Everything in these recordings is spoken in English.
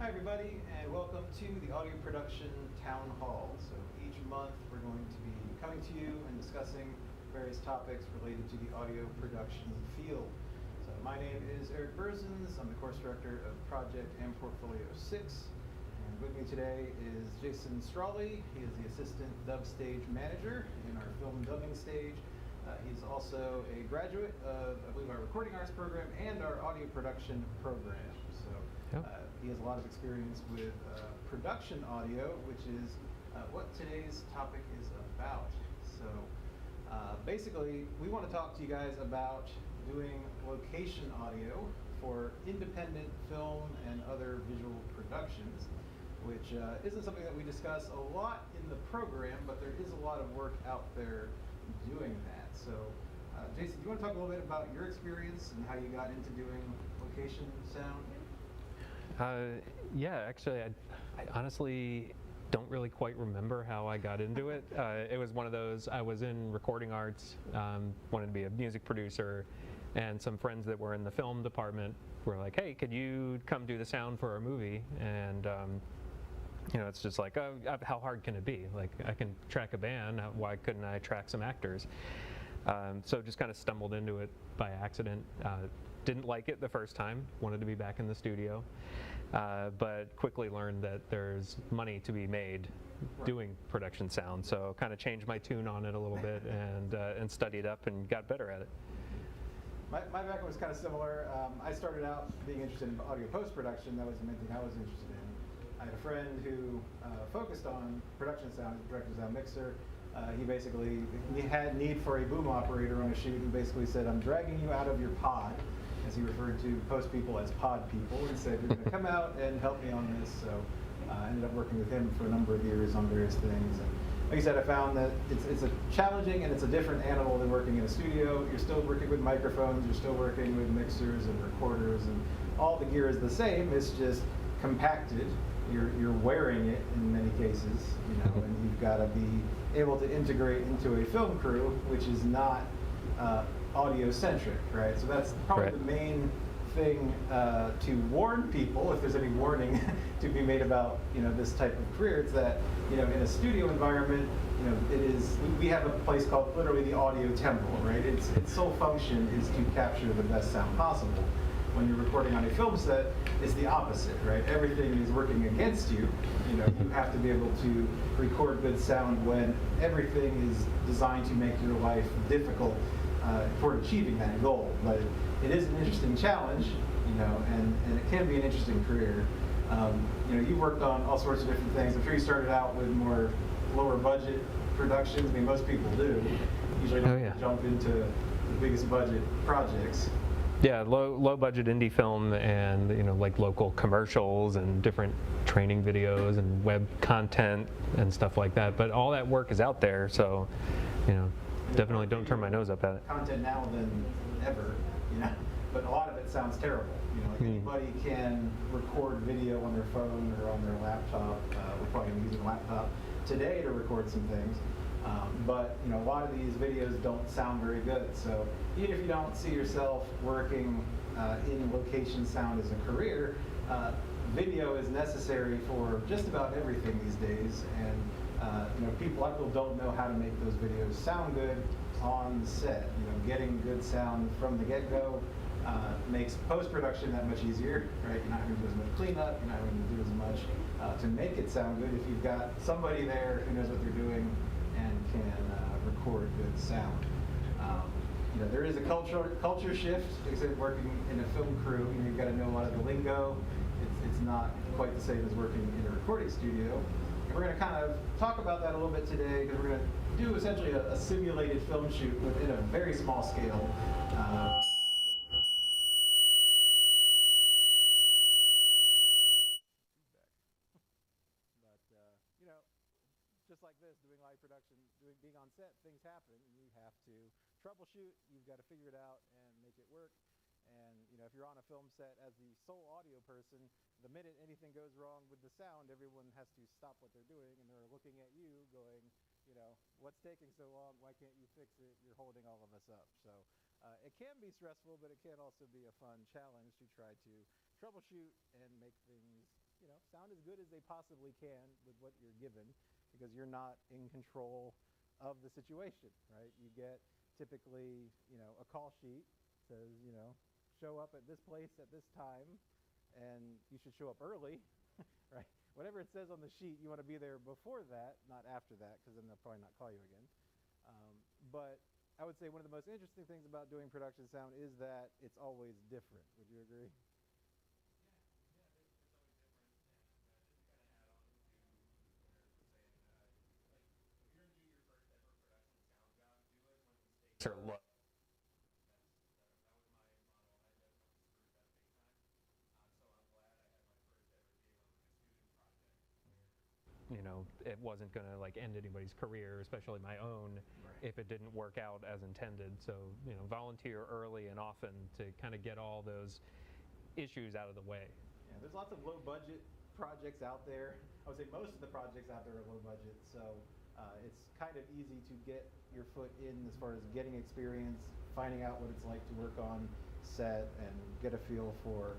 Hi everybody, and welcome to the Audio Production Town Hall. So each month we're going to be coming to you and discussing various topics related to the audio production field. So my name is Eric Berzins. I'm the course director of Project and Portfolio 6. And with me today is Jason Strawley. He is the assistant dub stage manager in our film dubbing stage. He's also a graduate of, I believe, our recording arts program and our audio production program. So he has a lot of experience with production audio, which is what today's topic is about. So basically, we want to talk to you guys about doing location audio for independent film and other visual productions, which isn't something that we discuss a lot in the program, but there is a lot of work out there doing that. So Jason, do you want to talk a little bit about your experience and how you got into doing location sound? Yeah, actually, I honestly don't really quite remember how I got into it. It was one of those, I was in recording arts, wanted to be a music producer, and some friends that were in the film department were like, hey, could you come do the sound for our movie? And it's just like, oh, how hard can it be? Like, I can track a band, why couldn't I track some actors? So just kind of stumbled into it by accident. Didn't like it the first time, wanted to be back in the studio, but quickly learned that there's money to be made doing production sound, so kind of changed my tune on it a little bit and studied up and got better at it. My background was kind of similar. I started out being interested in audio post-production. That was the main thing I was interested in. I had a friend who focused on production sound, director sound mixer. He had need for a boom operator on a shoot and basically said, I'm dragging you out of your pod, as he referred to post people as pod people, and said, you're going to come out and help me on this. So I ended up working with him for a number of years on various things. And like I said, I found that it's a challenging and it's a different animal than working in a studio. You're still working with microphones, you're still working with mixers and recorders, and all the gear is the same. It's just compacted. You're wearing it in many cases, and you've got to be able to integrate into a film crew, which is not audio-centric, right? So that's probably the main thing to warn people, if there's any warning to be made about this type of career. It's that in a studio environment, we have a place called literally the audio temple, right? Its sole function is to capture the best sound possible. When you're recording on a film set, it's the opposite, right? Everything is working against you. You have to be able to record good sound when everything is designed to make your life difficult toward achieving that goal. But it is an interesting challenge, and it can be an interesting career. You worked on all sorts of different things. I'm sure you started out with more lower budget productions. I mean, most people do. Usually don't jump into the biggest budget projects. Yeah, low budget indie film and like local commercials and different training videos and web content and stuff like that. But all that work is out there, so definitely don't turn my nose up at it. Content now than ever, but a lot of it sounds terrible. Anybody can record video on their phone or on their laptop. We're probably using a laptop today to record some things. But a lot of these videos don't sound very good. So even if you don't see yourself working in location sound as a career, video is necessary for just about everything these days. And a lot of people don't know how to make those videos sound good on set. Getting good sound from the get-go makes post-production that much easier, right? You're not going to do as much cleanup. You're not going to do as much to make it sound good if you've got somebody there who knows what they're doing and can record good sound. There is a culture shift. Like I said, working in a film crew, you've got to know a lot of the lingo. It's not quite the same as working in a recording studio. And we're going to kind of talk about that a little bit today, because we're going to do essentially a simulated film shoot within a very small scale. Just like this, doing live production, being on set, things happen, and you have to troubleshoot. You've got to figure it out and make it work. And if you're on a film set as the sole audio person, the minute anything goes wrong with the sound, everyone has to stop what they're doing, and they're looking at you, going, what's taking so long? Why can't you fix it? You're holding all of us up. So it can be stressful, but it can also be a fun challenge to try to troubleshoot and make things, sound as good as they possibly can with what you're given, because you're not in control of the situation, right? You get typically, a call sheet says, show up at this place at this time, and you should show up early, right? Whatever it says on the sheet, you want to be there before that, not after that, because then they'll probably not call you again. But I would say one of the most interesting things about doing production sound is that it's always different. Would you agree? It's always different. And just to kind of add on to what Eric was saying, like if you're going to do your first ever production sound job, do it when the stakes are low. That was my model. I definitely screwed that big time. So I'm glad I had my first ever gig on like a student project where, it wasn't going to like end anybody's career, especially my own, if it didn't work out as intended. So, volunteer early and often to kind of get all those issues out of the way. Yeah, there's lots of low budget projects out there. I would say most of the projects out there are low budget, so it's kind of easy to get your foot in as far as getting experience, finding out what it's like to work on set and get a feel for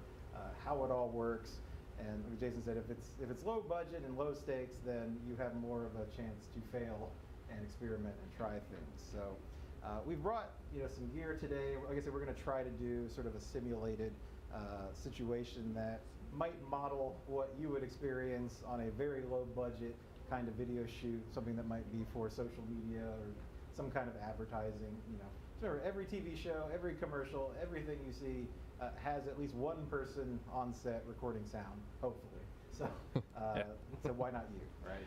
how it all works. And like Jason said, if it's low budget and low stakes, then you have more of a chance to fail and experiment and try things. So we've brought some gear today. Like I said, we're going to try to do sort of a simulated situation that might model what you would experience on a very low budget kind of video shoot, something that might be for social media or some kind of advertising. Sure, every TV show, every commercial, everything you see has at least one person on set recording sound, hopefully. So, so why not you, right?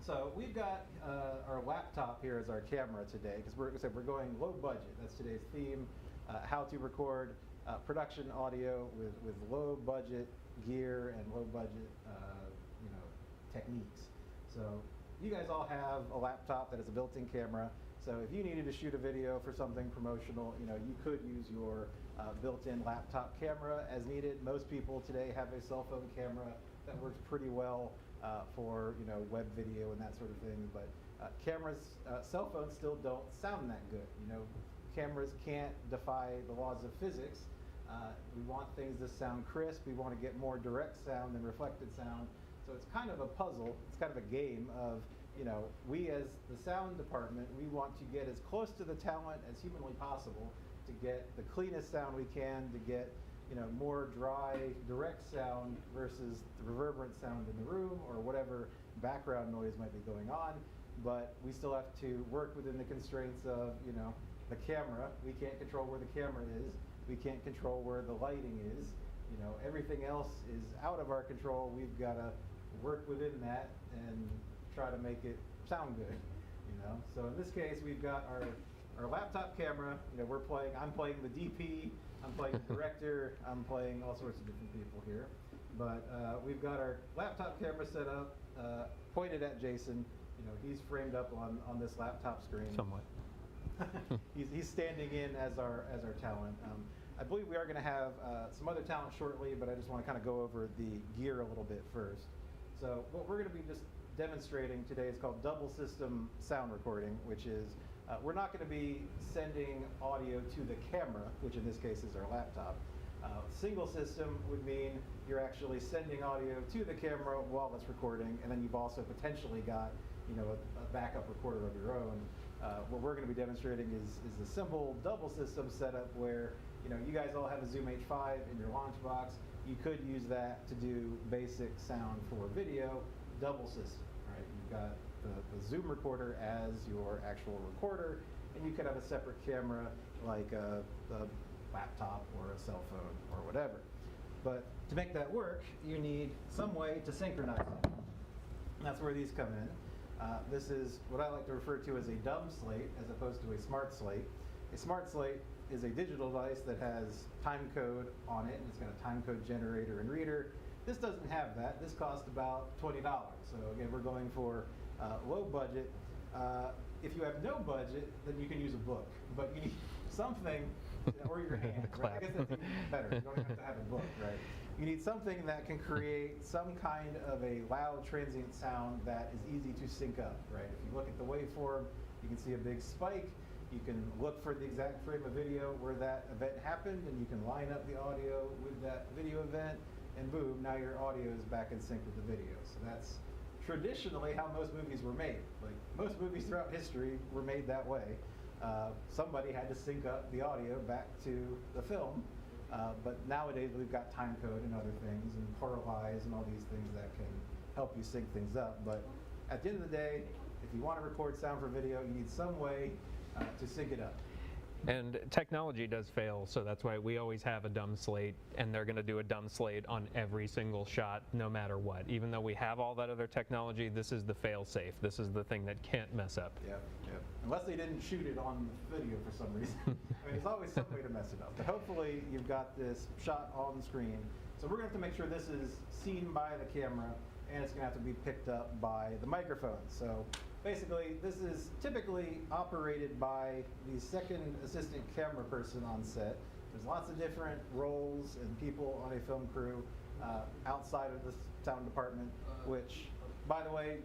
So we've got our laptop here as our camera today, because we're going low budget. That's today's theme, how to record production audio with low budget gear and low budget techniques. So you guys all have a laptop that has a built-in camera. So if you needed to shoot a video for something promotional, you could use your built-in laptop camera as needed. Most people today have a cell phone camera that works pretty well for web video and that sort of thing. But cell phones still don't sound that good. Cameras can't defy the laws of physics. We want things to sound crisp. We want to get more direct sound than reflected sound. So it's kind of a puzzle. It's kind of a game of, we as the sound department, we want to get as close to the talent as humanly possible to get the cleanest sound we can, to get, more dry, direct sound versus the reverberant sound in the room or whatever background noise might be going on. But we still have to work within the constraints of, the camera. We can't control where the camera is. We can't control where the lighting is. Everything else is out of our control. We've got to work within that and try to make it sound good. So in this case, we've got our laptop camera. I'm playing the DP. I'm playing the director. I'm playing all sorts of different people here. But we've got our laptop camera set up, pointed at Jason. He's framed up on this laptop screen. Somewhat. He's standing in as our talent. I believe we are going to have some other talent shortly, but I just want to kind of go over the gear a little bit first. So what we're going to be just demonstrating today is called double system sound recording, which is we're not going to be sending audio to the camera, which in this case is our laptop. Single system would mean you're actually sending audio to the camera while it's recording, and then you've also potentially got a backup recorder of your own. What we're going to be demonstrating is a simple double system setup where you guys all have a Zoom H5 in your launch box. You could use that to do basic sound for video, double system, right? You've got the Zoom recorder as your actual recorder, and you could have a separate camera like a laptop or a cell phone or whatever. But to make that work, you need some way to synchronize it. That's where these come in. This is what I like to refer to as a dumb slate as opposed to a smart slate. A smart slate is a digital device that has time code on it, and it's got a time code generator and reader. This doesn't have that. This cost about $20. So again, we're going for low budget. If you have no budget, then you can use a book. But you need something or your hand. The clap. Right? I guess that's even better. You don't have to have a book, right? You need something that can create some kind of a loud transient sound that is easy to sync up, right? If you look at the waveform, you can see a big spike. You can look for the exact frame of video where that event happened, and you can line up the audio with that video event, and boom, now your audio is back in sync with the video. So that's traditionally how most movies were made. Like most movies throughout history were made that way. Somebody had to sync up the audio back to the film, but nowadays we've got time code and other things and parallelize and all these things that can help you sync things up. But at the end of the day, if you want to record sound for video, you need some way to sync it up. And technology does fail, so that's why we always have a dumb slate, and they're going to do a dumb slate on every single shot, no matter what. Even though we have all that other technology, this is the fail-safe. This is the thing that can't mess up. Yep. Unless they didn't shoot it on the video for some reason. I mean, there's always some way to mess it up. But hopefully you've got this shot on the screen. So we're going to have to make sure this is seen by the camera, and it's going to have to be picked up by the microphone. So basically, this is typically operated by the second assistant camera person on set. There's lots of different roles and people on a film crew outside of the sound department, which, by the way,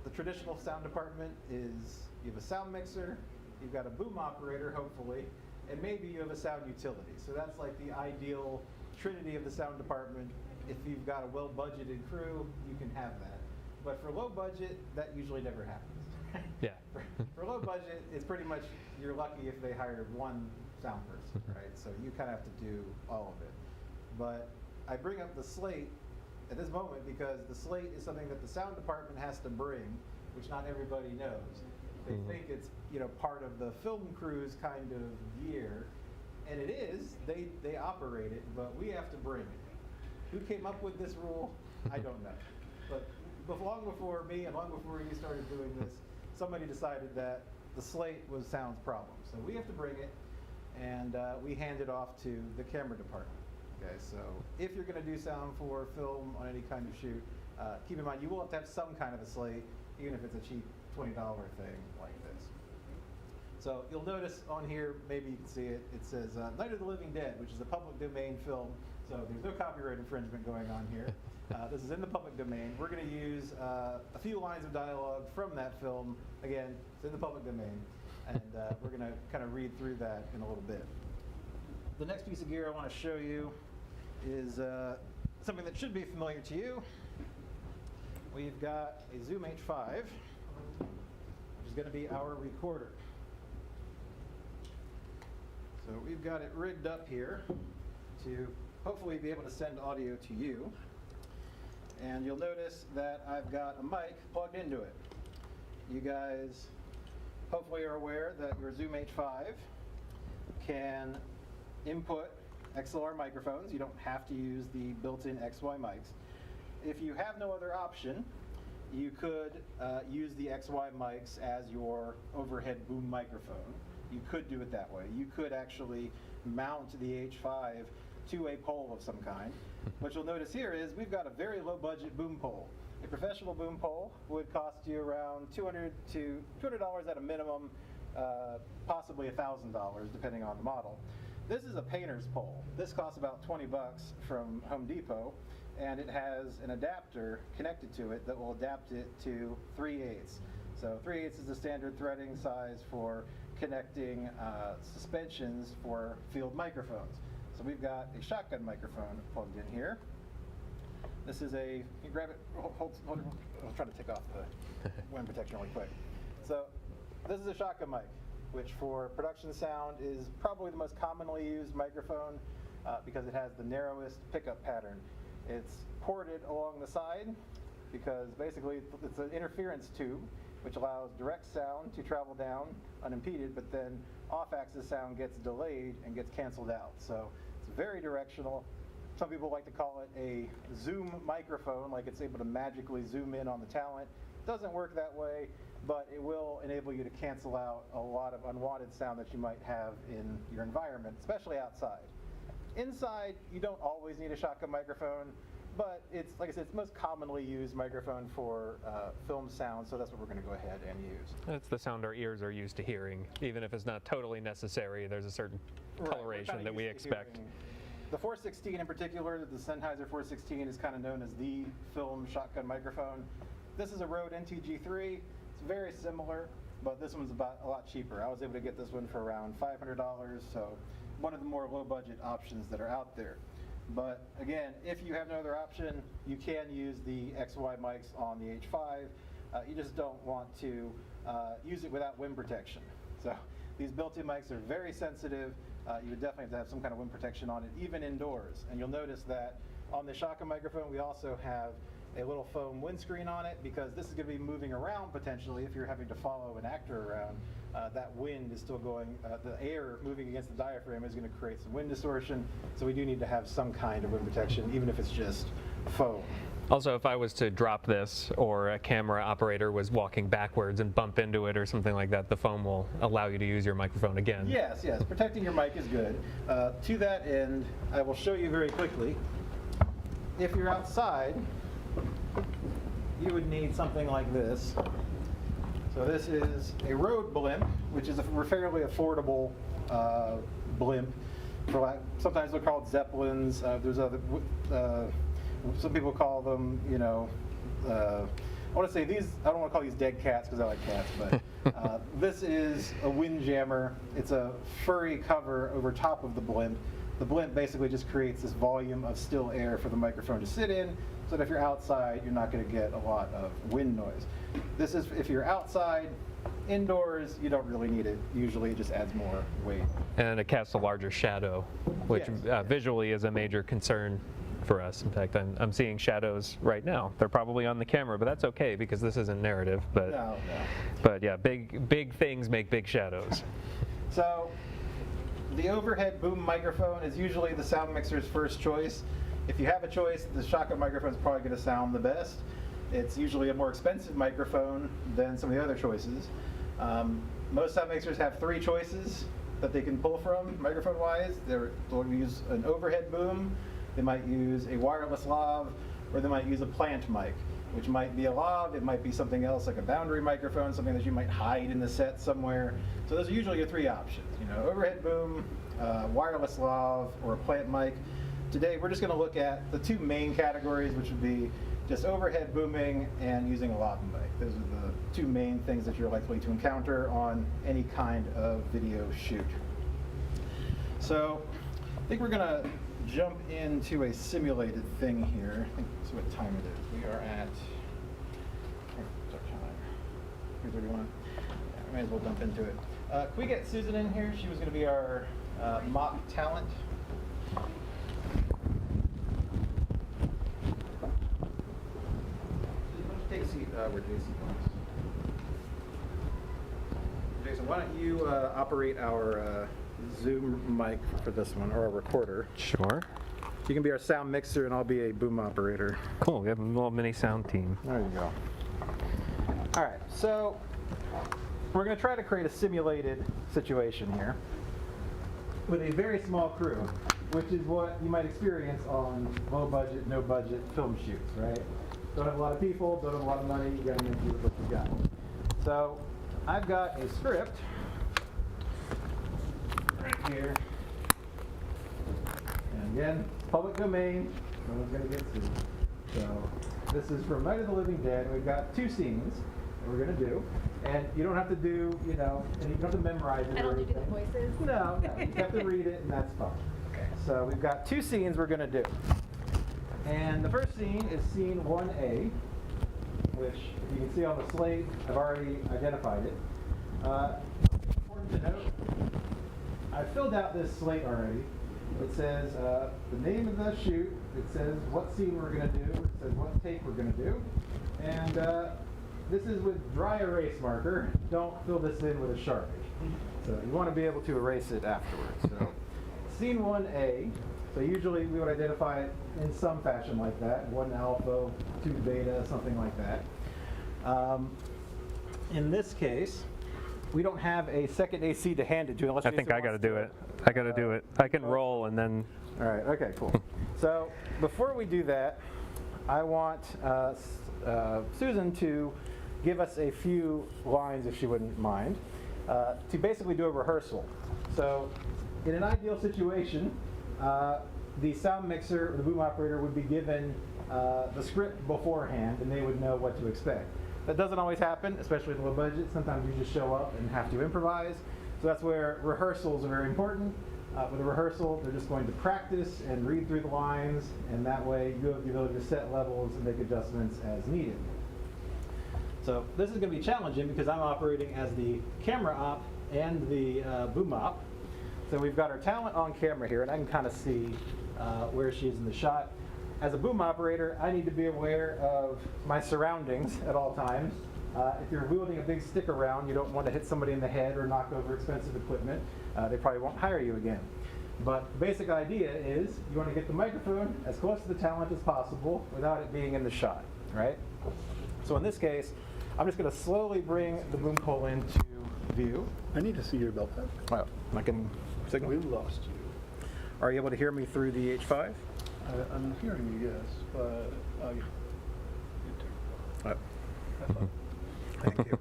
the traditional sound department is you have a sound mixer, you've got a boom operator, hopefully, and maybe you have a sound utility. So that's like the ideal trinity of the sound department. If you've got a well-budgeted crew, you can have that. But for low budget, that usually never happens. Yeah. For low budget, it's pretty much you're lucky if they hired one sound person, right? So you kind of have to do all of it. But I bring up the slate at this moment because the slate is something that the sound department has to bring, which not everybody knows. They think it's part of the film crew's kind of gear, and it is. They operate it, but we have to bring it. Who came up with this rule? I don't know. But long before me and long before you started doing this, somebody decided that the slate was sound's problem. So we have to bring it, and we hand it off to the camera department. Okay, so if you're going to do sound for film on any kind of shoot, keep in mind you will have to have some kind of a slate, even if it's a cheap $20 thing like this. So you'll notice on here, maybe you can see it, it says Night of the Living Dead, which is a public domain film. So there's no copyright infringement going on here. This is in the public domain. We're going to use a few lines of dialogue from that film. Again, it's in the public domain. And we're going to kind of read through that in a little bit. The next piece of gear I want to show you is something that should be familiar to you. We've got a Zoom H5, which is going to be our recorder. So we've got it rigged up here to hopefully be able to send audio to you. And you'll notice that I've got a mic plugged into it. You guys hopefully are aware that your Zoom H5 can input XLR microphones. You don't have to use the built-in XY mics. If you have no other option, you could use the XY mics as your overhead boom microphone. You could do it that way. You could actually mount the H5 to a pole of some kind. What you'll notice here is we've got a very low budget boom pole. A professional boom pole would cost you around $200 at a minimum, possibly $1,000 depending on the model. This is a painter's pole. This costs about 20 bucks from Home Depot, and it has an adapter connected to it that will adapt it to 3/8. So 3/8 is the standard threading size for connecting suspensions for field microphones. So we've got a shotgun microphone plugged in here. This is a, you grab it, hold it, I'll try to take off the wind protection really quick. So this is a shotgun mic, which for production sound is probably the most commonly used microphone because it has the narrowest pickup pattern. It's ported along the side because basically it's an interference tube which allows direct sound to travel down unimpeded, but then off-axis sound gets delayed and gets canceled out. So it's very directional. Some people like to call it a zoom microphone, like it's able to magically zoom in on the talent. It doesn't work that way, but it will enable you to cancel out a lot of unwanted sound that you might have in your environment, especially outside. Inside, you don't always need a shotgun microphone. But it's, like I said, it's the most commonly used microphone for film sound, so that's what we're going to go ahead and use. That's the sound our ears are used to hearing. Even if it's not totally necessary, there's a certain coloration that we expect. The 416 in particular, the Sennheiser 416 is kind of known as the film shotgun microphone. This is a Rode NTG3. It's very similar, but this one's about a lot cheaper. I was able to get this one for around $500, so one of the more low-budget options that are out there. But again, if you have no other option, you can use the XY mics on the H5. You just don't want to use it without wind protection. So these built-in mics are very sensitive. You would definitely have to have some kind of wind protection on it, even indoors. And you'll notice that on the shotgun microphone, we also have a little foam windscreen on it, because this is going to be moving around potentially if you're having to follow an actor around. That wind is still going, the air moving against the diaphragm is going to create some wind distortion. So we do need to have some kind of wind protection, even if it's just foam. Also, if I was to drop this, or a camera operator was walking backwards and bump into it or something like that, the foam will allow you to use your microphone again. Yes, yes. Protecting your mic is good. To that end, I will show you very quickly. If you're outside, you would need something like this. So this is a Rode blimp, which is a fairly affordable blimp. Sometimes they're called Zeppelins. There's other. Some people call them, you know, I want to say these, I don't want to call these dead cats because I like cats, but this is a wind jammer. It's a furry cover over top of the blimp. The blimp basically just creates this volume of still air for the microphone to sit in, so that if you're outside, you're not going to get a lot of wind noise. This is if you're outside. Indoors, you don't really need it. Usually it just adds more weight. And it casts a larger shadow, which Yes. Visually is a major concern for us. In fact, I'm seeing shadows right now. They're probably on the camera, but that's okay because this isn't narrative. But No. but yeah, big things make big shadows. So the overhead boom microphone is usually the sound mixer's first choice. If you have a choice, the shotgun microphone is probably going to sound the best. It's usually a more expensive microphone than some of the other choices. Most sound mixers have 3 choices that they can pull from microphone-wise. They'll use an overhead boom, they might use a wireless lav, or they might use a plant mic, which might be a lav, it might be something else like a boundary microphone, something that you might hide in the set somewhere. So those are usually your 3 options, you know, overhead boom, wireless lav, or a plant mic. Today we're just going to look at the 2 main categories, which would be just overhead booming and using a lav mic. Those are the 2 main things that you're likely to encounter on any kind of video shoot. So I think we're going to jump into a simulated thing here. I think that's what time it is. We are at 3:31. Yeah, we might as well jump into it. Can we get Susan in here? She was going to be our mock talent. Take a seat where JC goes. Jason, why don't you operate our Zoom mic for this one, or a recorder. Sure. You can be our sound mixer and I'll be a boom operator. Cool, we have a little mini sound team. There you go. All right, so we're going to try to create a simulated situation here with a very small crew, which is what you might experience on low budget, no budget film shoots, right? Don't have a lot of people, don't have a lot of money, you got to make do with what you got. So I've got a script right here. And again, public domain, no one's going to get sued. So this is from Night of the Living Dead. We've got 2 scenes that we're going to do. And you don't have to do, you know, and you don't have to memorize it. I don't need to do the voices. No, you have to read it and that's fine. Okay. So we've got 2 scenes we're going to do. And the first scene is scene 1A, which, if you can see on the slate, I've already identified it. Important to note, I filled out this slate already. It says the name of the shoot, it says what scene we're going to do, it says what take we're going to do, and this is with dry erase marker. Don't fill this in with a Sharpie. So you want to be able to erase it afterwards. So scene 1A, so usually we would identify it in some fashion like that, 1 alpha, 2 beta, something like that. In this case, we don't have a second AC to hand it to unless I think I got to do it. I got to do it. I can roll and then. All right, okay, cool. So before we do that, I want Susan to give us a few lines, if she wouldn't mind, to basically do a rehearsal. So in an ideal situation, the sound mixer or the boom operator would be given the script beforehand, and they would know what to expect. That doesn't always happen, especially in low budget. Sometimes you just show up and have to improvise. So that's where rehearsals are very important. With a rehearsal, they're just going to practice and read through the lines, and that way you have the ability to set levels and make adjustments as needed. So this is going to be challenging because I'm operating as the camera op and the boom op. So we've got our talent on camera here, and I can kind of see where she is in the shot. As a boom operator, I need to be aware of my surroundings at all times. If you're wielding a big stick around, you don't want to hit somebody in the head or knock over expensive equipment. They probably won't hire you again. But the basic idea is you want to get the microphone as close to the talent as possible without it being in the shot, right? So in this case, I'm just going to slowly bring the boom pole into view. I need to see your belt pack. Well, I can signal. We lost you. Are you able to hear me through the H5? I'm hearing you, yes, but Oh. Thank you.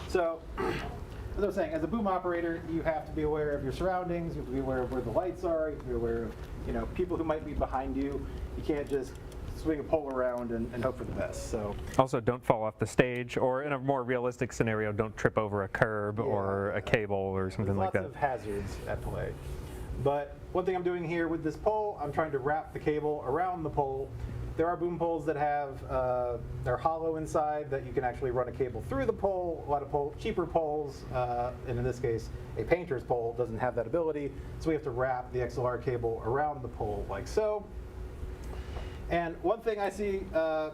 So, as I was saying, as a boom operator, you have to be aware of your surroundings. You have to be aware of where the lights are. You have to be aware of, people who might be behind you. You can't just swing a pole around and hope for the best. So, Also, don't fall off the stage, or in a more realistic scenario, don't trip over a curb or a cable or something like that. Lots of hazards at play. But one thing I'm doing here with this pole, I'm trying to wrap the cable around the pole. There are boom poles that have, they're hollow inside that you can actually run a cable through the pole. A lot of cheaper poles, and in this case, a painter's pole doesn't have that ability. So we have to wrap the XLR cable around the pole like so. And one thing I see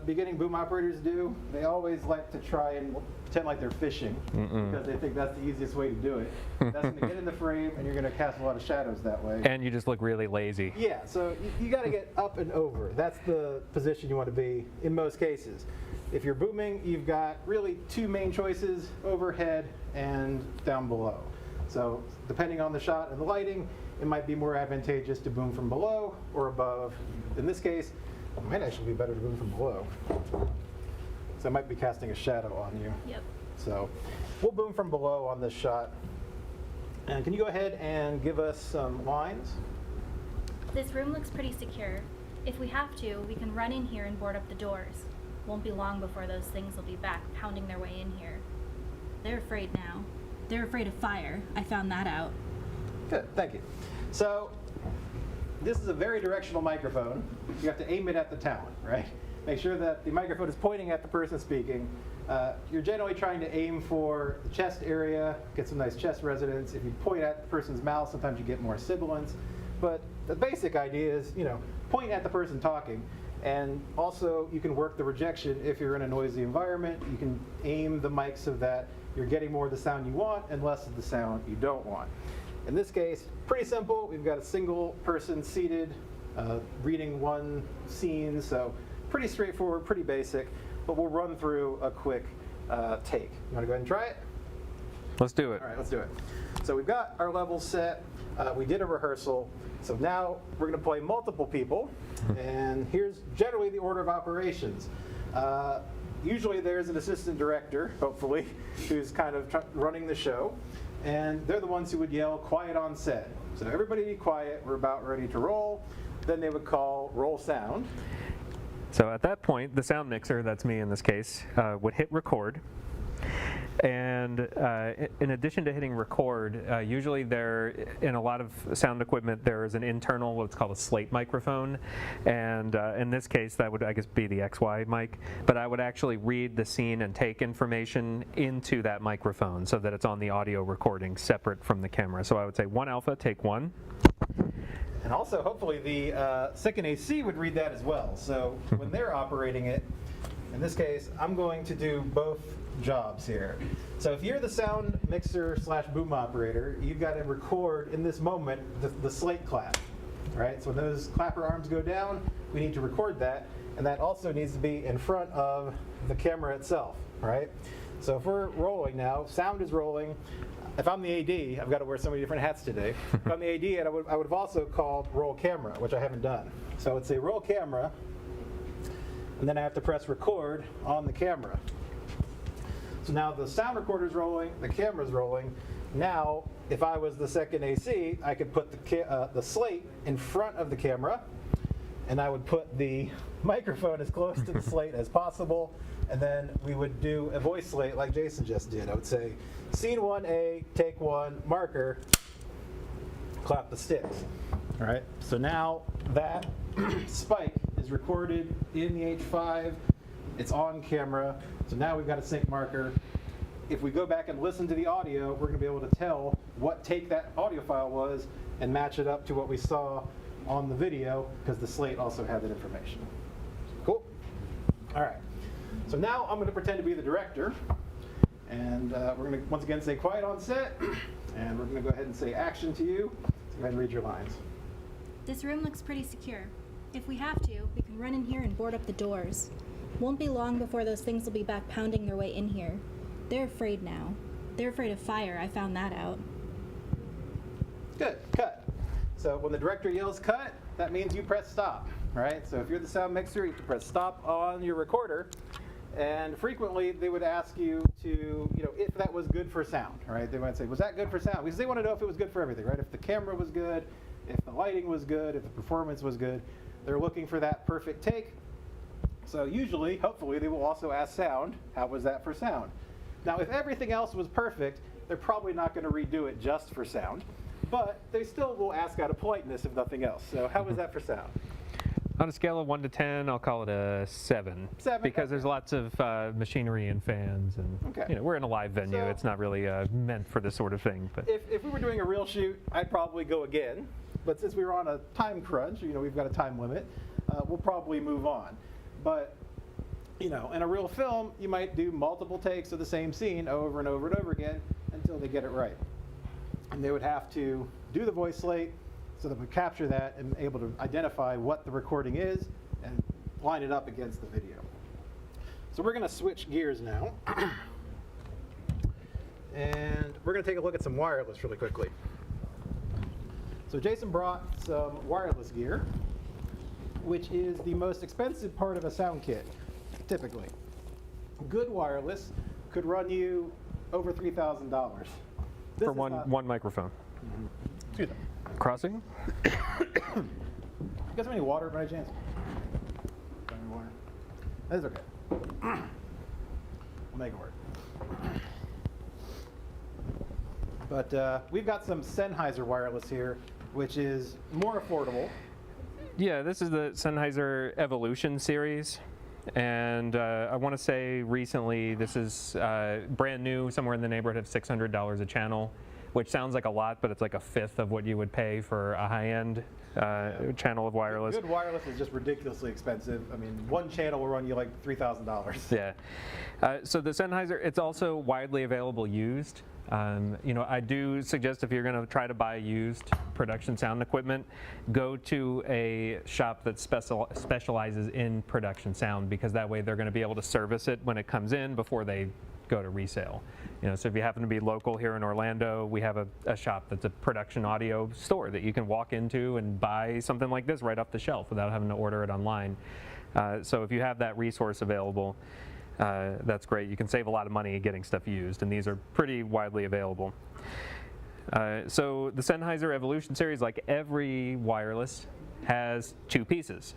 beginning boom operators do, they always like to try and pretend like they're fishing because they think that's the easiest way to do it. That's going to get in the frame, and you're going to cast a lot of shadows that way. And you just look really lazy. Yeah, so you got to get up and over. That's the position you want to be in most cases. If you're booming, you've got really two main choices, overhead and down below. So depending on the shot and the lighting, it might be more advantageous to boom from below or above. In this case, it might actually be better to boom from below. So I might be casting a shadow on you. Yep. So we'll boom from below on this shot. And can you go ahead and give us some lines? This room looks pretty secure. If we have to, we can run in here and board up the doors. Won't be long before those things will be back, pounding their way in here. They're afraid now. They're afraid of fire. I found that out. Good, thank you. So this is a very directional microphone. You have to aim it at the talent, right? Make sure that the microphone is pointing at the person speaking. You're generally trying to aim for the chest area, get some nice chest resonance. If you point at the person's mouth, sometimes you get more sibilance. But the basic idea is, point at the person talking. And also, you can work the rejection if you're in a noisy environment. You can aim the mic so that you're getting more of the sound you want and less of the sound you don't want. In this case, pretty simple. We've got a single person seated, reading one scene, so pretty straightforward, pretty basic, but we'll run through a quick take. You want to go ahead and try it? Let's do it. All right, let's do it. So we've got our levels set. We did a rehearsal. So now we're going to play multiple people, and here's generally the order of operations. Usually there's an assistant director, hopefully, who's kind of running the show, and they're the ones who would yell, "Quiet on set." So everybody be quiet, we're about ready to roll. Then they would call roll sound. So at that point, the sound mixer, that's me in this case, would hit record. And in addition to hitting record, usually in a lot of sound equipment, there is an internal, what's called a slate microphone. And in this case, that would, I guess, be the XY mic. But I would actually read the scene and take information into that microphone so that it's on the audio recording separate from the camera. So I would say 1 alpha, take 1. And also, hopefully, the second AC would read that as well. So when they're operating it, in this case, I'm going to do both jobs here. So if you're the sound mixer / boom operator, you've got to record in this moment the slate clap, right? So when those clapper arms go down, we need to record that, and that also needs to be in front of the camera itself, right? So if we're rolling now, sound is rolling. If I'm the AD, I've got to wear so many different hats today. If I'm the AD, and I would have also called roll camera, which I haven't done. So I would say roll camera, and then I have to press record on the camera. So now the sound recorder's rolling, the camera's rolling. Now, if I was the second AC, I could put the slate in front of the camera, and I would put the microphone as close to the slate as possible, and then we would do a voice slate like Jason just did. I would say, scene 1A, take 1, marker, clap the sticks. All right, so now that spike is recorded in the H5, it's on camera, so now we've got a sync marker. If we go back and listen to the audio, we're going to be able to tell what take that audio file was and match it up to what we saw on the video, because the slate also had that information. Cool? All right. So now I'm going to pretend to be the director, and we're going to once again say quiet on set, and we're going to go ahead and say action to you. So go ahead and read your lines. This room looks pretty secure. If we have to, we can run in here and board up the doors. Won't be long before those things will be back pounding their way in here. They're afraid now. They're afraid of fire, I found that out. Good, cut. So when the director yells cut, that means you press stop, right? So if you're the sound mixer, you have to press stop on your recorder. And frequently they would ask you to, if that was good for sound, right? They might say, was that good for sound? Because they want to know if it was good for everything, right? If the camera was good, if the lighting was good, if the performance was good. They're looking for that perfect take. So usually, hopefully, they will also ask sound, how was that for sound? Now, if everything else was perfect, they're probably not going to redo it just for sound, but they still will ask out of politeness if nothing else. So how was that for sound? On a scale of 1 to 10, I'll call it a 7. 7, because okay. There's lots of machinery and fans, and Okay. we're in a live venue. So- It's not really meant for this sort of thing. But If we were doing a real shoot, I'd probably go again. But since we were on a time crunch, we've got a time limit, we'll probably move on. But in a real film, you might do multiple takes of the same scene over and over and over again until they get it right. And they would have to do the voice slate so that we capture that and able to identify what the recording is and line it up against the video. So we're going to switch gears now. And we're going to take a look at some wireless really quickly. So Jason brought some wireless gear, which is the most expensive part of a sound kit, typically. Good wireless could run you over $3,000. for one microphone. Excuse me. Crossing? You guys have any water by chance? Got any water? That's okay. We'll make it work. But we've got some Sennheiser wireless here, which is more affordable. Yeah, this is the Sennheiser Evolution series. And I want to say recently, this is brand new, somewhere in the neighborhood of $600 a channel, which sounds like a lot, but it's like a fifth of what you would pay for a high-end channel of wireless. Good wireless is just ridiculously expensive. I mean, one channel will run you like $3,000. Yeah. So the Sennheiser, it's also widely available used. I do suggest if you're going to try to buy used production sound equipment, go to a shop that specializes in production sound, because that way they're going to be able to service it when it comes in before they go to resale. So if you happen to be local here in Orlando, we have a shop that's a production audio store that you can walk into and buy something like this right off the shelf without having to order it online. So if you have that resource available, that's great. You can save a lot of money getting stuff used, and these are pretty widely available. So the Sennheiser Evolution series, like every wireless, has two pieces.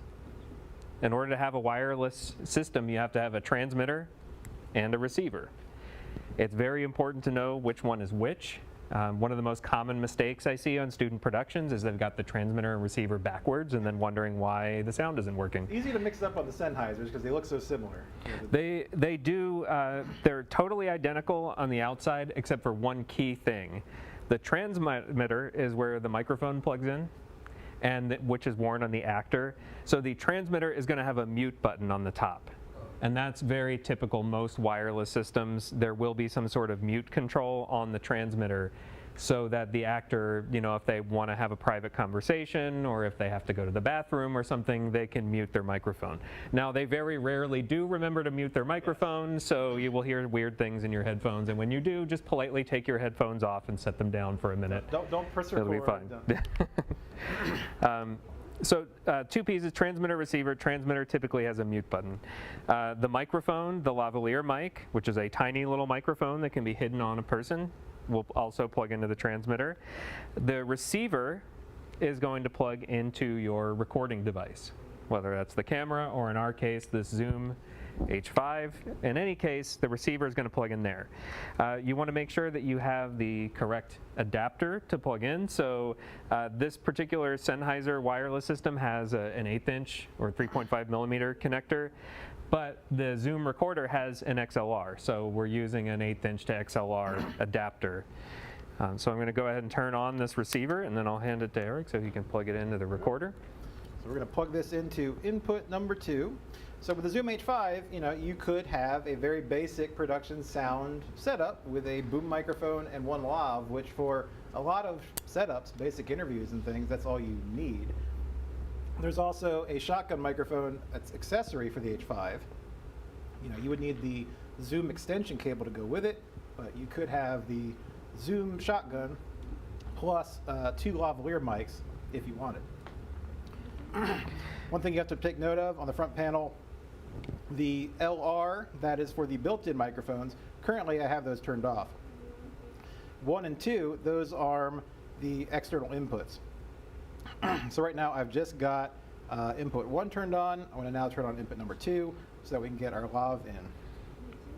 In order to have a wireless system, you have to have a transmitter and a receiver. It's very important to know which one is which. One of the most common mistakes I see on student productions is they've got the transmitter and receiver backwards and then wondering why the sound isn't working. Easy to mix up on the Sennheisers because they look so similar. They do, they're totally identical on the outside except for one key thing. The transmitter is where the microphone plugs in, and which is worn on the actor. So the transmitter is going to have a mute button on the top. And that's very typical. Most wireless systems, there will be some sort of mute control on the transmitter so that the actor, if they want to have a private conversation or if they have to go to the bathroom or something, they can mute their microphone. Now, they very rarely do remember to mute their microphone, so you will hear weird things in your headphones, and when you do, just politely take your headphones off and set them down for a minute. Don't press It'll record. be fine. So two pieces, transmitter, receiver. Transmitter typically has a mute button. The microphone, the lavalier mic, which is a tiny little microphone that can be hidden on a person, will also plug into the transmitter. The receiver is going to plug into your recording device, whether that's the camera or in our case, this Zoom H5. In any case, the receiver is going to plug in there. You want to make sure that you have the correct adapter to plug in. So this particular Sennheiser wireless system has an 1/8" or 3.5 millimeter connector, but the Zoom recorder has an XLR. So we're using an 1/8" to XLR adapter. So I'm going to go ahead and turn on this receiver, and then I'll hand it to Eric so he can plug it into the recorder. So we're going to plug this into input number 2. So with the Zoom H5, you could have a very basic production sound setup with a boom microphone and one lav, which for a lot of setups, basic interviews and things, that's all you need. There's also a shotgun microphone that's accessory for the H5. You would need the Zoom extension cable to go with it, but you could have the Zoom shotgun plus 2 lavalier mics if you wanted. One thing you have to take note of on the front panel, the LR, that is for the built-in microphones. Currently, I have those turned off. 1 and 2, those are the external inputs. So right now, I've just got input 1 turned on. I'm going to now turn on input number 2 so that we can get our lav in.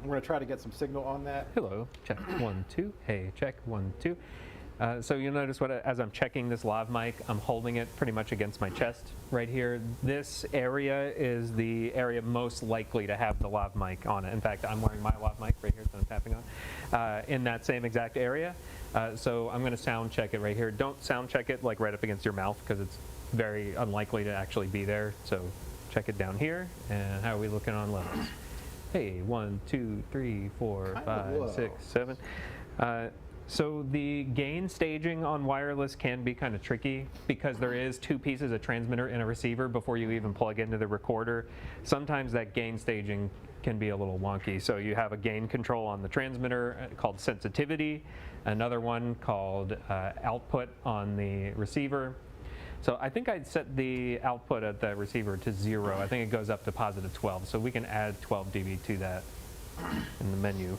I'm going to try to get some signal on that. Hello, check 1 2. Hey, check 1 2. So you'll notice as I'm checking this lav mic, I'm holding it pretty much against my chest right here. This area is the area most likely to have the lav mic on it. In fact, I'm wearing my lav mic right here that I'm tapping on in that same exact area. So I'm going to sound check it right here. Don't sound check it like right up against your mouth because it's very unlikely to actually be there. So check it down here. And how are we looking on levels? Hey, 1 2 3 4 5 6 7. So the gain staging on wireless can be kind of tricky because there is 2 pieces, a transmitter and a receiver, before you even plug into the recorder. Sometimes that gain staging can be a little wonky. So you have a gain control on the transmitter called sensitivity, another one called output on the receiver. So I think I'd set the output at the receiver to 0. I think it goes up to positive 12. So we can add 12 dB to that in the menu.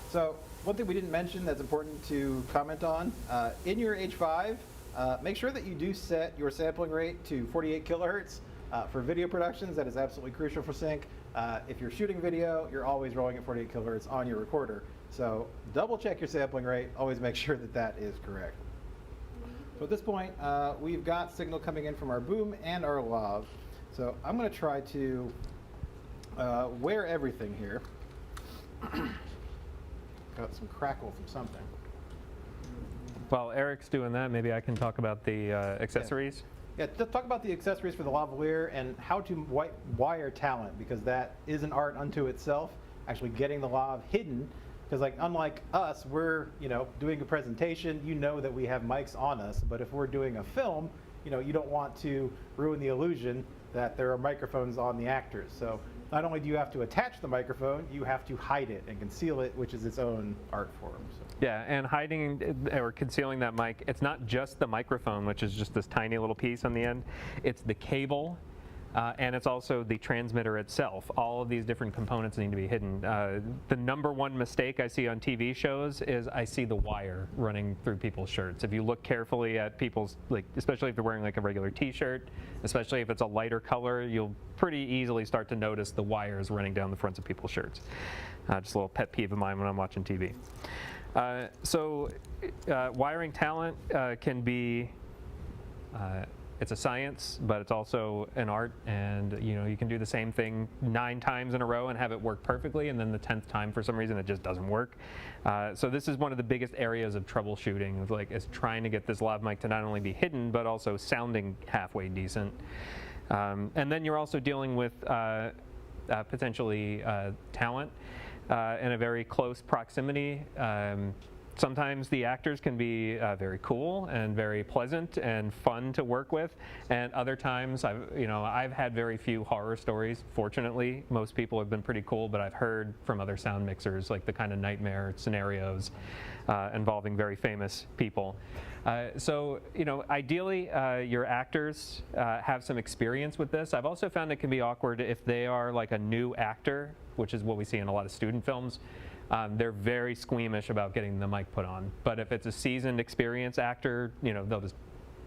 So one thing we didn't mention that's important to comment on, in your H5, make sure that you do set your sampling rate to 48 kilohertz. For video productions, that is absolutely crucial for sync. If you're shooting video, you're always rolling at 48 kilohertz on your recorder. So double check your sampling rate, always make sure that that is correct. So at this point, we've got signal coming in from our boom and our lav. So I'm going to try to wear everything here. Got some crackle from something. While Eric's doing that, maybe I can talk about the accessories. Yeah, just talk about the accessories for the lavalier and how to wire talent, because that is an art unto itself, actually getting the lav hidden. Because unlike us, we're doing a presentation, that we have mics on us, but if we're doing a film, you don't want to ruin the illusion that there are microphones on the actors. So not only do you have to attach the microphone, you have to hide it and conceal it, which is its own art form. So. Yeah, and hiding or concealing that mic, it's not just the microphone, which is just this tiny little piece on the end. It's the cable, and it's also the transmitter itself. All of these different components need to be hidden. The number one mistake I see on TV shows is I see the wire running through people's shirts. If you look carefully at people's, especially if they're wearing a regular t-shirt, especially if it's a lighter color, you'll pretty easily start to notice the wires running down the fronts of people's shirts. Just a little pet peeve of mine when I'm watching TV. Wiring talent can be, it's a science, but it's also an art, and you can do the same thing 9 times in a row and have it work perfectly, and then the 10th time for some reason it just doesn't work. So this is one of the biggest areas of troubleshooting, is trying to get this lav mic to not only be hidden, but also sounding halfway decent. And then you're also dealing with potentially talent in a very close proximity. sometimes the actors can be very cool and very pleasant and fun to work with, and other times I've had very few horror stories. Fortunately, most people have been pretty cool, but I've heard from other sound mixers like the kind of nightmare scenarios involving very famous people. So ideally, your actors have some experience with this. I've also found it can be awkward if they are like a new actor, which is what we see in a lot of student films. They're very squeamish about getting the mic put on. But if it's a seasoned, experienced actor, they'll just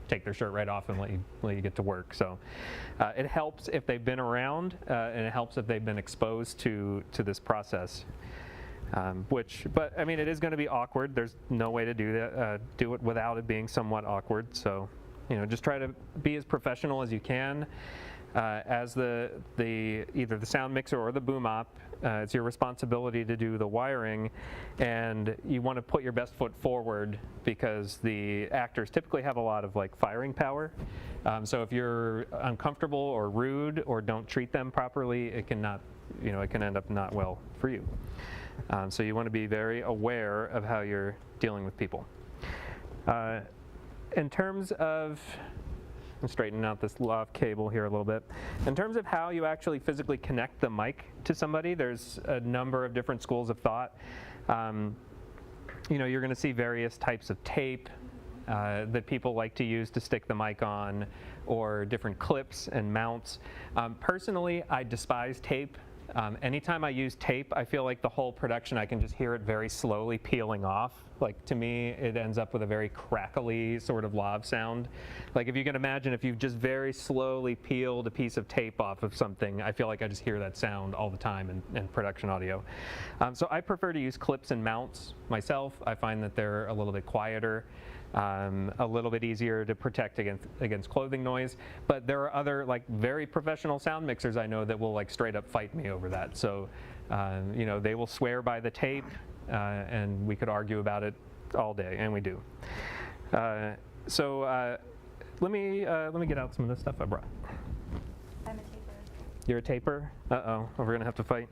take their shirt right off and let you get to work. So it helps if they've been around, and it helps if they've been exposed to this process. But I mean, it is going to be awkward. There's no way to do that, do it without it being somewhat awkward. So, just try to be as professional as you can. As either the sound mixer or the boom op, it's your responsibility to do the wiring, and you want to put your best foot forward because the actors typically have a lot of firing power. So if you're uncomfortable or rude or don't treat them properly, it can end up not well for you. So you want to be very aware of how you're dealing with people. In terms of, I'm straightening out this lav cable here a little bit. In terms of how you actually physically connect the mic to somebody, there's a number of different schools of thought. You're going to see various types of tape that people like to use to stick the mic on, or different clips and mounts. Personally, I despise tape. Anytime I use tape, I feel like the whole production, I can just hear it very slowly peeling off. To me, it ends up with a very crackly sort of lav sound. If you can imagine, if you've just very slowly peeled a piece of tape off of something, I feel like I just hear that sound all the time in production audio. So I prefer to use clips and mounts myself. I find that they're a little bit quieter. A little bit easier to protect against clothing noise, but there are other very professional sound mixers I know that will straight up fight me over that. So they will swear by the tape, and we could argue about it all day, and we do. So let me get out some of the stuff I brought. I'm a taper. You're a taper? Uh-oh, we're gonna have to fight.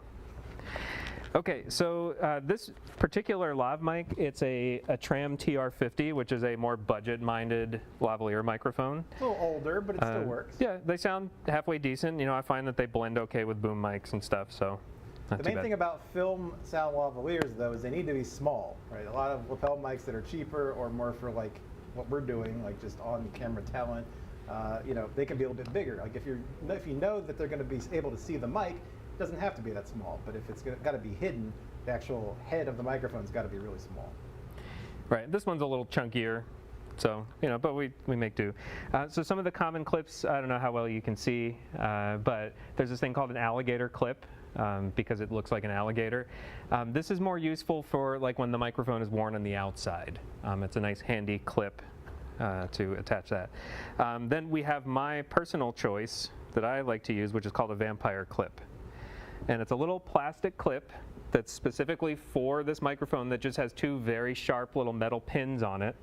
Okay, so this particular lav mic, it's a Tram TR50, which is a more budget-minded lavalier microphone. A little older, but it still works. Yeah, they sound halfway decent. I find that they blend okay with boom mics and stuff, so not The too main bad. thing about film sound lavaliers, though, is they need to be small, right? A lot of lapel mics that are cheaper or more for what we're doing, just on-camera talent, they can be a little bit bigger. If you know that they're going to be able to see the mic, it doesn't have to be that small, but if it's got to be hidden, the actual head of the microphone's got to be really small. Right, this one's a little chunkier, so, but we make do. So some of the common clips, I don't know how well you can see, but there's this thing called an alligator clip, because it looks like an alligator. This is more useful for when the microphone is worn on the outside. It's a nice handy clip to attach that. Then we have my personal choice that I like to use, which is called a vampire clip. And it's a little plastic clip that's specifically for this microphone that just has two very sharp little metal pins on it.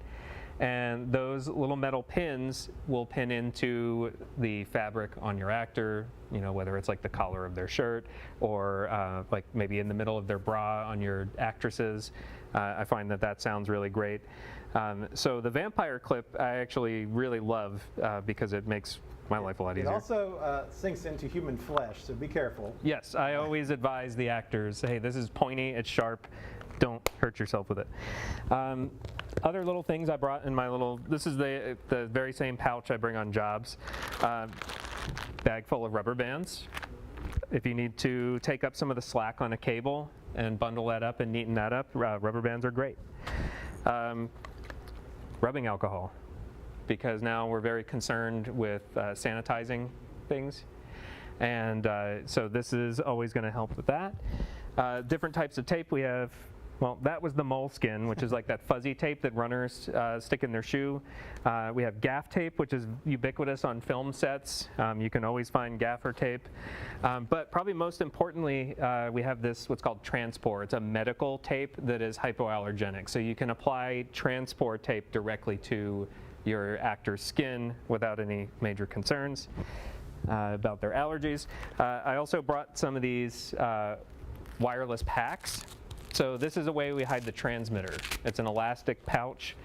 And those little metal pins will pin into the fabric on your actor, whether it's the collar of their shirt or maybe in the middle of their bra on your actresses. I find that sounds really great. So the vampire clip I actually really love because it makes my life a lot easier. It also sinks into human flesh, so be careful. Yes, I always advise the actors, hey, this is pointy, it's sharp, don't hurt yourself with it. Other little things I brought in my this is the very same pouch I bring on jobs. Bag full of rubber bands. If you need to take up some of the slack on a cable and bundle that up and neaten that up, rubber bands are great. Rubbing alcohol, because now we're very concerned with sanitizing things. And so this is always going to help with that. Different types of tape we have. Well, that was the moleskin, which is that fuzzy tape that runners stick in their shoe. We have gaff tape, which is ubiquitous on film sets. You can always find gaffer tape. But probably most importantly, we have what's called transport. It's a medical tape that is hypoallergenic. So you can apply transport tape directly to your actor's skin without any major concerns about their allergies. I also brought some of these wireless packs. So this is a way we hide the transmitter. It's an elastic pouch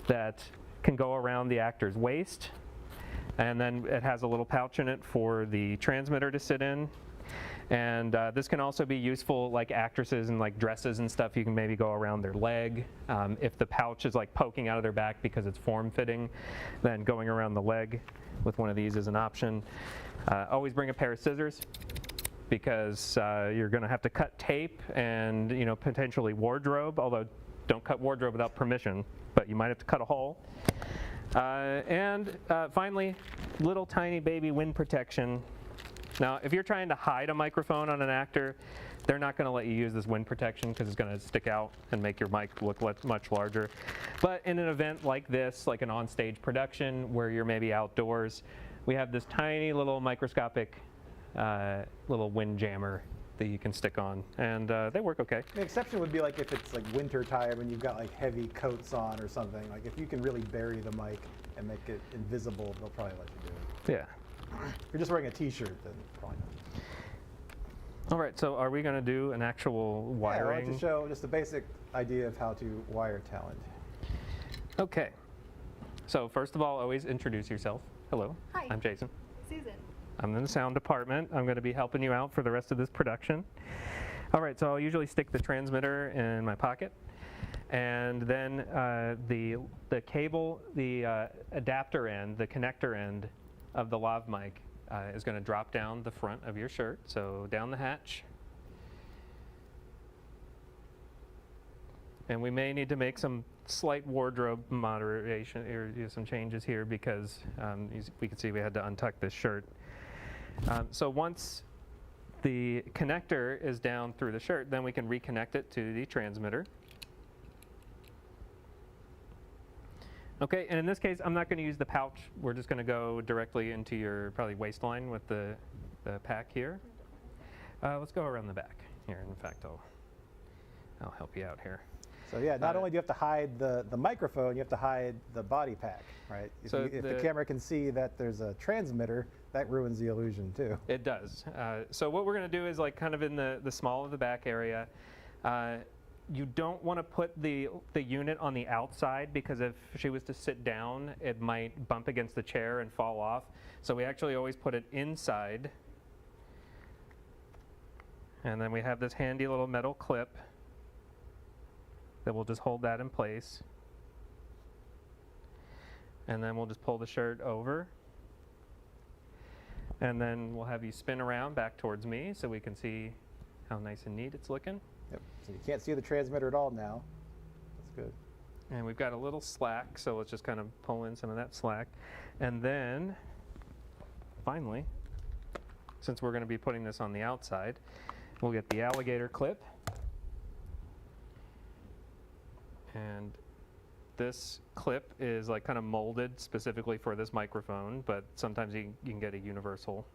that can go around the actor's waist, and then it has a little pouch in it for the transmitter to sit in. And this can also be useful like actresses and like dresses and stuff. You can maybe go around their leg. If the pouch is like poking out of their back because it's form-fitting, then going around the leg with one of these is an option. Always bring a pair of scissors, because you're going to have to cut tape and potentially wardrobe, although don't cut wardrobe without permission, but you might have to cut a hole. And finally, little tiny baby wind protection. Now, if you're trying to hide a microphone on an actor, they're not going to let you use this wind protection because it's going to stick out and make your mic look much larger. But in an event like this, like an onstage production where you're maybe outdoors, we have this tiny little microscopic little wind jammer that you can stick on, and they work okay. The exception would be like if it's like winter time and you've got like heavy coats on or something. Like if you can really bury the mic and make it invisible, they'll probably let you do it. Yeah. If you're just wearing a t-shirt, then probably not. All right, so are we going to do an actual wiring? Yeah, I want to show just a basic idea of how to wire talent. Okay. So first of all, always introduce yourself. Hello. Hi. I'm Jason. Susan. I'm in the sound department. I'm going to be helping you out for the rest of this production. All right, so I'll usually stick the transmitter in my pocket, and then the cable, the adapter end, the connector end of the lav mic is going to drop down the front of your shirt, so down the hatch. And we may need to make some slight wardrobe moderation, or some changes here, because we can see we had to untuck this shirt. So once the connector is down through the shirt, then we can reconnect it to the transmitter. Okay, and in this case, I'm not going to use the pouch. We're just going to go directly into your probably waistline with the pack here. Let's go around the back here. In fact, I'll help you out here. So yeah, not only do you have to hide the microphone, you have to hide the body pack, right? If the camera can see that there's a transmitter, that ruins the illusion too. It does. So what we're going to do is like kind of in the small of the back area, you don't want to put the unit on the outside, because if she was to sit down, it might bump against the chair and fall off. So we actually always put it inside. And then we have this handy little metal clip that will just hold that in place. And then we'll just pull the shirt over. And then we'll have you spin around back towards me so we can see how nice and neat it's looking. Yep. So you can't see the transmitter at all now. That's good. And we've got a little slack, so let's just kind of pull in some of that slack. And then, finally, since we're going to be putting this on the outside, we'll get the alligator clip. And this clip is like kind of molded specifically for this microphone, but sometimes you can get a universal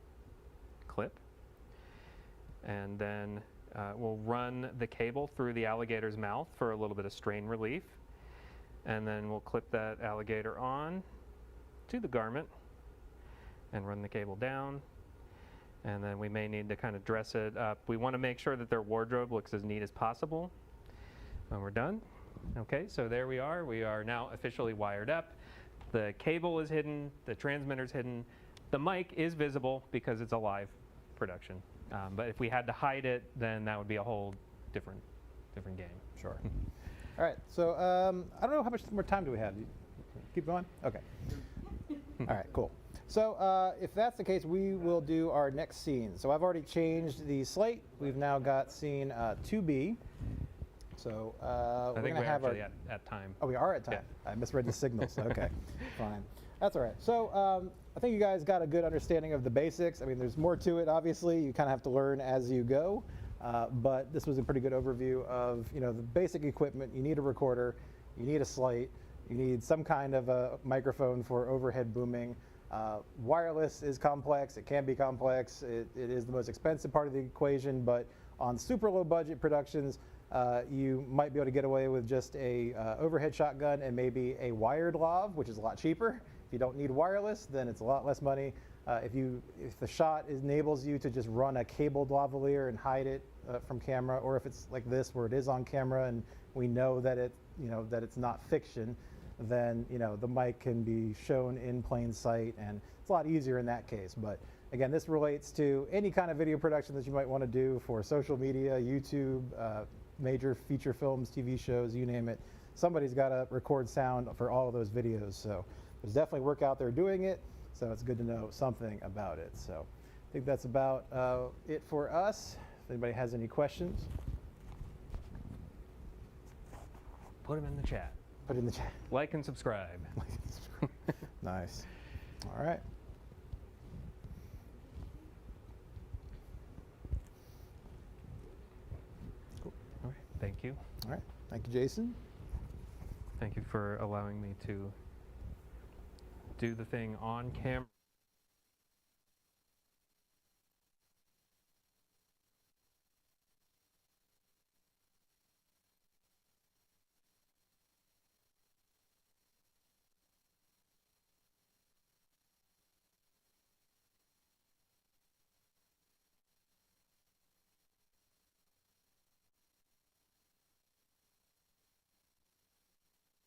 clip. And then we'll run the cable through the alligator's mouth for a little bit of strain relief. And then we'll clip that alligator on to the garment and run the cable down. And then we may need to kind of dress it up. We want to make sure that their wardrobe looks as neat as possible when we're done. Okay, so there we are. We are now officially wired up. The cable is hidden, the transmitter's hidden. The mic is visible because it's a live production. But if we had to hide it, then that would be a whole different game. Sure. All right, so I don't know how much more time do we have. Keep going? Okay. All right, cool. So if that's the case, we will do our next scene. So I've already changed the slate. We've now got scene 2B. So we're going to have actually at time. Oh, we are at time. Yeah. I misread the signals. Okay, fine. That's all right. So I think you guys got a good understanding of the basics. I mean, there's more to it, obviously. You kind of have to learn as you go. But this was a pretty good overview of the basic equipment. You need a recorder. You need a slate. You need some kind of a microphone for overhead booming. Wireless is complex. It can be complex. It is the most expensive part of the equation. But on super low budget productions, you might be able to get away with just a overhead shotgun and maybe a wired lav, which is a lot cheaper, If you don't need wireless, then it's a lot less money. If the shot enables you to just run a cabled lavalier and hide it from camera, or if it's like this where it is on camera and we know that that it's not fiction, then the mic can be shown in plain sight, and it's a lot easier in that case. But again, this relates to any kind of video production that you might want to do for social media, YouTube, major feature films, TV shows, you name it. Somebody's got to record sound for all of those videos. So there's definitely work out there doing it. So it's good to know something about it. So I think that's about it for us. If anybody has any questions, Put them in the chat. put it in the chat. Like and subscribe. Nice. All right. Cool. All right. Thank you. All right. Thank you, Jason. Thank you for allowing me to do the thing on camera.